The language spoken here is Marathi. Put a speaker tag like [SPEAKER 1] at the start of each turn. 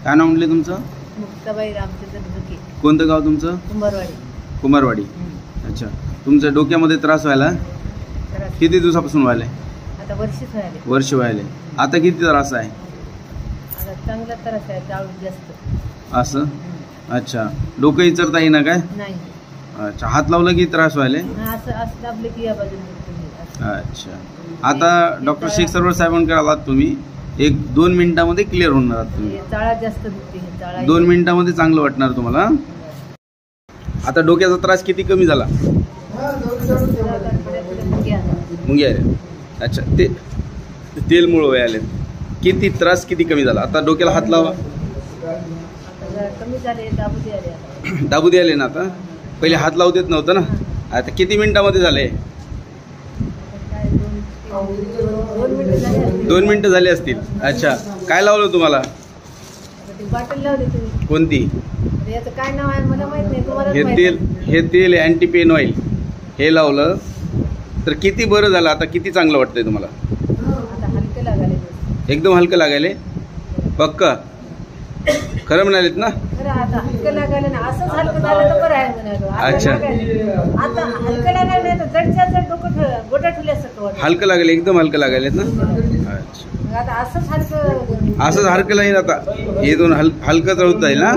[SPEAKER 1] काय नाव म्हटले तुमचं?
[SPEAKER 2] मुक्ताबाई रामचंद्र झुके.
[SPEAKER 1] कोणतं गाव तुमचं?
[SPEAKER 2] कुंभारवाडी.
[SPEAKER 1] कुंभारवाडी. अच्छा. तुमच्या डोक्यामध्ये त्रास व्हायला किती दिवसापासून व्हायला?
[SPEAKER 2] आता वर्षच व्हायले.
[SPEAKER 1] वर्ष व्हायले. आता किती त्रास आहे?
[SPEAKER 2] आता चांगला त्रास आहे, जाळू जास्त.
[SPEAKER 1] असं? अच्छा. डोकं इचरता येईना काय?
[SPEAKER 2] नाही.
[SPEAKER 1] अच्छा. हात लावला की त्रास व्हायले?
[SPEAKER 2] असं असं दाबले की या बाजूला दुखते.
[SPEAKER 1] अच्छा. आता डॉक्टर शेख सरवर साहेबांकडे आलात तुम्ही, 1-2 मिनिटामध्ये क्लिअर होणार आहात तुम्ही.
[SPEAKER 2] चाळा जास्त दुखते.
[SPEAKER 1] 2 मिनिटामध्ये चांगलं वाटणार तुम्हाला. आता डोक्याचा त्रास किती कमी झाला? मुंग्या आल्या. अच्छा. ते तेल मुळे आले. किती त्रास किती कमी झाला? आता डोक्याला हात लावा.
[SPEAKER 2] कमी झाले. दाबुदी आले.
[SPEAKER 1] दाबुदी आले ना आता? पहिले हात लावू देत नव्हतं ना. आता किती मिनिटामध्ये झाले? 2 मिनिटं झाले असतील. अच्छा. काय लावलं तुम्हाला?
[SPEAKER 2] बाटल लावली तुम्ही.
[SPEAKER 1] कोणती?
[SPEAKER 2] याचं काय नाव आहे मला माहित नाही. तुम्हाला
[SPEAKER 1] हे तेल अँटी पेन ऑइल हे लावलं तर किती बरं झालं? आता किती चांगलं वाटतंय तुम्हाला?
[SPEAKER 2] आता हलकं लागायले.
[SPEAKER 1] एकदम हलकं लागायले. पक्का खरं म्हणालेत ना?
[SPEAKER 2] खरं आता हलकं लागायला ना. असंच हलकं झालं तर बरं आहे म्हणालो.
[SPEAKER 1] अच्छा.
[SPEAKER 2] आता हलकं लागायला नाही तर जडच्या जड डोकं गोटा ठेवल्यासारखं वाटतं.
[SPEAKER 1] हलकं लागेल. एकदम हलकं लागायलेत ना? अच्छा.
[SPEAKER 2] आता असंच हलकं
[SPEAKER 1] असंच हलकं लागेल. आता हे दोन हलकंच होत जाईल ना.